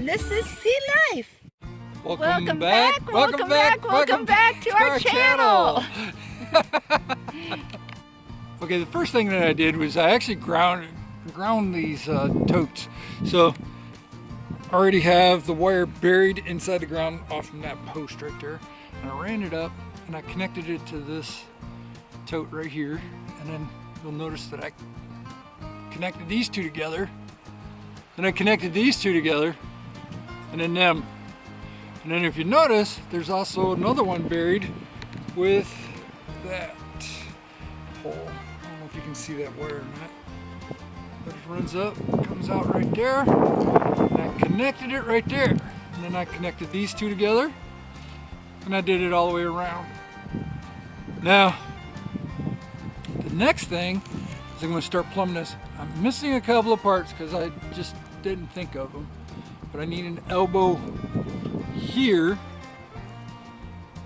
and this is Sea Life. Welcome back To our channel. Okay, the first thing that I did was I actually ground these totes. So I already have the wire buried inside the ground off from that post right there. And I ran it up and I connected it to this tote right here. And then you'll notice that I connected these two together. Then I connected these two together, and then them. And then if you notice, there's also another one buried with that hole. I don't know if you can see that wire or not. But it runs up, comes out right there. And I connected it right there. And then I connected these two together, and I did it all the way around. Now, the next thing is I'm going to start plumbing this. I'm missing a couple of parts because I just didn't think of them. But I need an elbow here,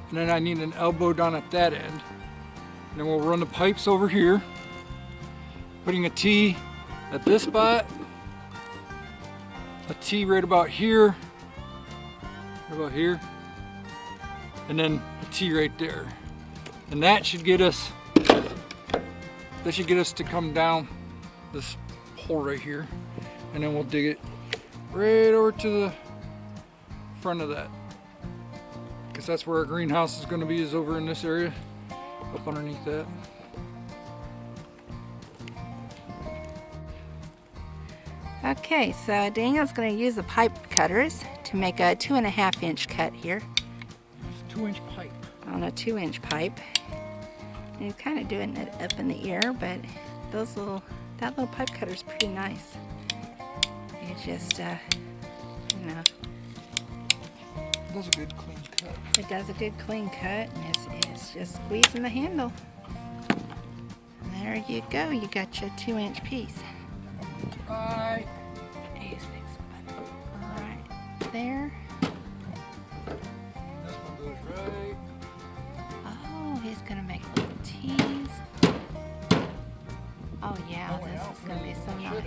and then I need an elbow down at that end. And then we'll run the pipes over here, putting a T at this spot, a T right about here, and then a T right there. And that should get us to come down this hole right here, and then we'll dig it right over to the front of that, because that's where our greenhouse is going to be, is over in this area up underneath that. Okay, so Daniel's going to use the pipe cutters to make a 2.5 inch cut here. It's a 2-inch pipe. On a 2-inch pipe. And he's kind of doing it up in the air, but that little pipe cutter is pretty nice. You just, you know. It does a good clean cut. It does a good clean cut, and it's just squeezing the handle. And there you go, you got your 2-inch piece. Right. Right there. This one goes right. Oh, he's gonna make little T's. Oh yeah, this is gonna be so nice.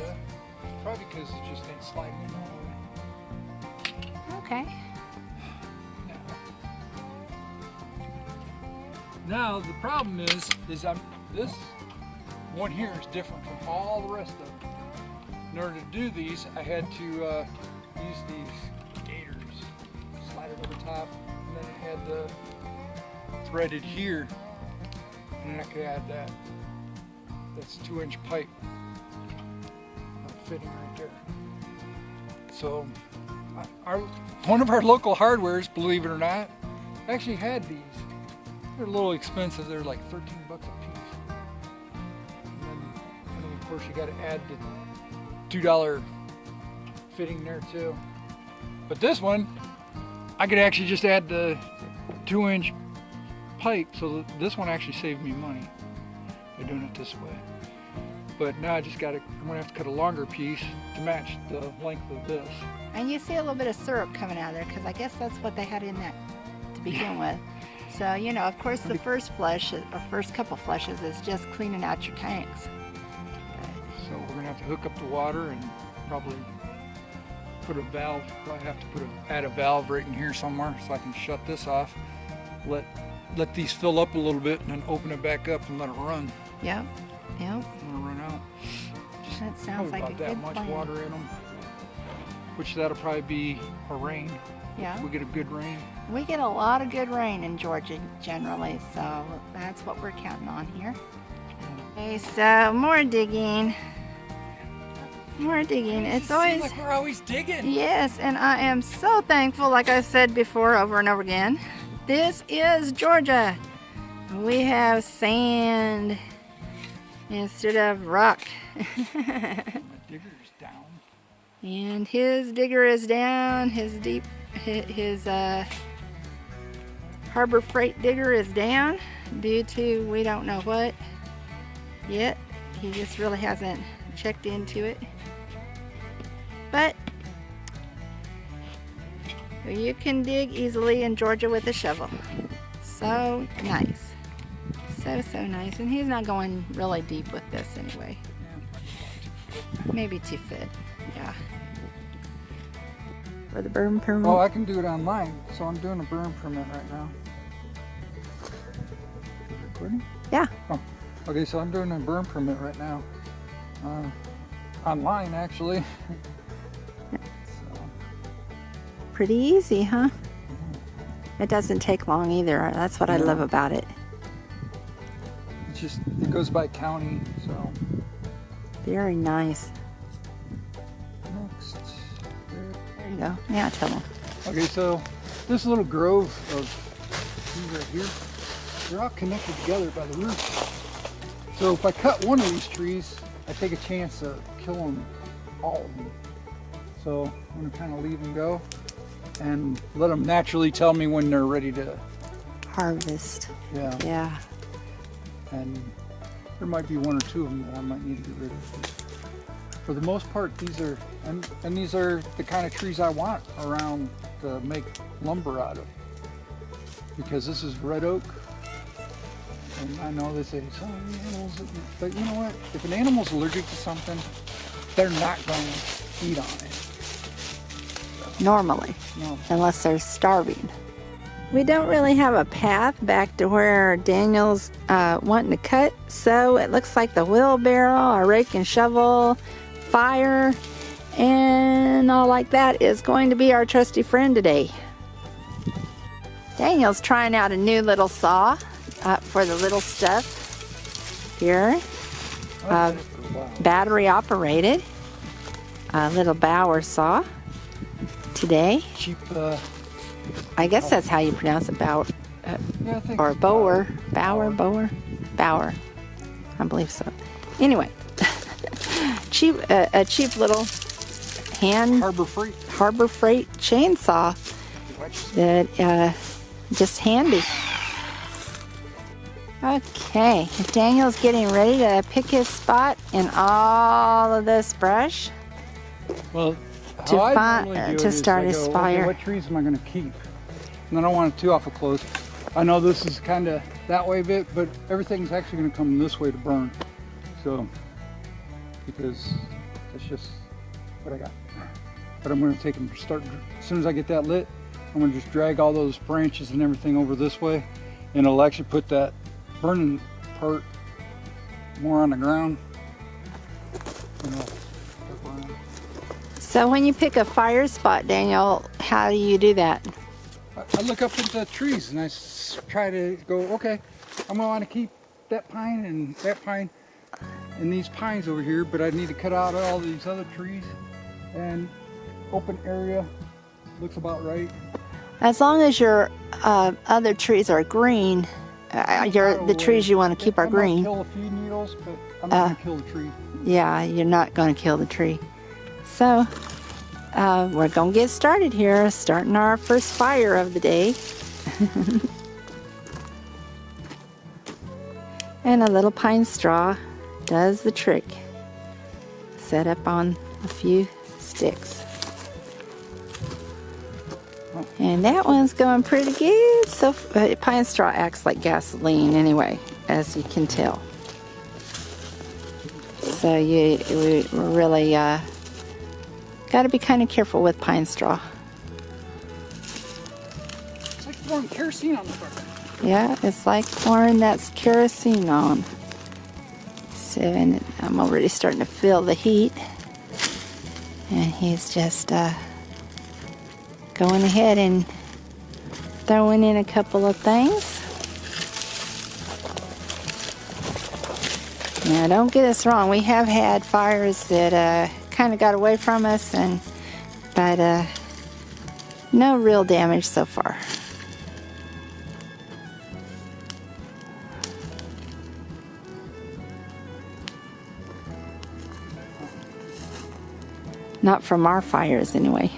Probably because it just ain't sliding in all the way. Okay. Now the problem is this one here is different from all the rest of them. In order to do these, I had to use these gaiters, slide it over top, and then it had the threaded here, and then I could add that. That's 2-inch pipe fitting right there. So one of our local hardwares, believe it or not, actually had these. They're a little expensive. They're like 13 bucks a piece. And then of course you got to add the $2 fitting there too. But this one, I could actually just add the 2-inch pipe, so this one actually saved me money by doing it this way. But now I'm gonna have to cut a longer piece to match the length of this. And you see a little bit of syrup coming out of there, because I guess that's what they had in that to begin with. So, you know, of course the first flush, or first couple flushes, is just cleaning out your tanks. So we're gonna have to hook up the water and probably put a valve. Probably have to add a valve right in here somewhere so I can shut this off. Let these fill up a little bit and then open it back up and let it run. Yep. Yep. Let it run out. Just that sounds like a good that much plan. water in them. Which that'll probably be a rain. Yeah. We get a good rain. We get a lot of good rain in Georgia generally, so that's what we're counting on here. Okay, so more digging. More digging. It's always like we're always digging. Yes, and I am so thankful, like I said before over and over again. This is Georgia. We have sand instead of rock. My digger is down. And his digger is down. His Harbor Freight digger is down due to we don't know what yet. He just really hasn't checked into it. But you can dig easily in Georgia with a shovel. So nice. So nice. And he's not going really deep with this anyway. Maybe 2 feet. Yeah. for the burn permit? Oh, I can do it online, so I'm doing a burn permit right now. Recording? Yeah. Oh, okay, so I'm doing a burn permit right now. Online, actually. So. Pretty easy, huh? It doesn't take long either. That's what I love about it. It's just, it goes by county, so. Very nice. Next. There you go. Yeah, tell them. Okay, so this little grove of trees right here, they're all connected together by the roots. So if I cut one of these trees, I take a chance of killing all of them. So I'm gonna kind of leave them go and let them naturally tell me when they're ready to Harvest. Yeah. Yeah. And there might be one or two of them that I might need to get rid of. For the most part, these are, and these are the kind of trees I want around to make lumber out of. Because this is red oak. And I know they say some animals, but you know what? If an animal's allergic to something, they're not going to eat on it. Normally. No. Unless they're starving. We don't really have a path back to where Daniel's wanting to cut, so it looks like the wheelbarrow, a rake and shovel, fire, and all like that is going to be our trusty friend today. Daniel's trying out a new little saw for the little stuff here. Battery operated. A little bower saw today. Cheap. I guess that's how you pronounce it, bower, Yeah, I think or it's bower, bower. I believe so. Anyway, a cheap little hand Harbor Freight chainsaw that just handy. Okay, Daniel's getting ready to pick his spot in all of this brush. Well, To how I fi- normally do it to is start I his go, fire. okay, what trees am I going to keep? And I don't want it too awful close. I know this is kind of that way a bit, but everything's actually going to come this way to burn. So, because that's just what I got. But I'm going to take them, as soon as I get that lit, I'm going to just drag all those branches and everything over this way, and it'll actually put that burning part more on the ground. You know, So when you pick a fire spot, Daniel, how do you do that? I look up at the trees and I try to go, okay, I'm going to want to keep that pine and that pine and these pines over here, but I need to cut out all these other trees, and open area looks about right. As long as your other trees are green, the trees you want to keep are I might green. kill a few needles, but I'm not going to kill the tree. Yeah, you're not going to kill the tree. So we're going to get started here, starting our first fire of the day. And a little pine straw does the trick. Set up on a few sticks. And that one's going pretty good. So pine straw acts like gasoline anyway, as you can tell. So we really got to be kind of careful with pine straw. It's like throwing kerosene on the fire. Yeah, it's like pouring that kerosene on. So, and I'm already starting to feel the heat. And he's just going ahead and throwing in a couple of things. Now, don't get us wrong. We have had fires that kind of got away from us, but no real damage so far. Not from our fires, anyway.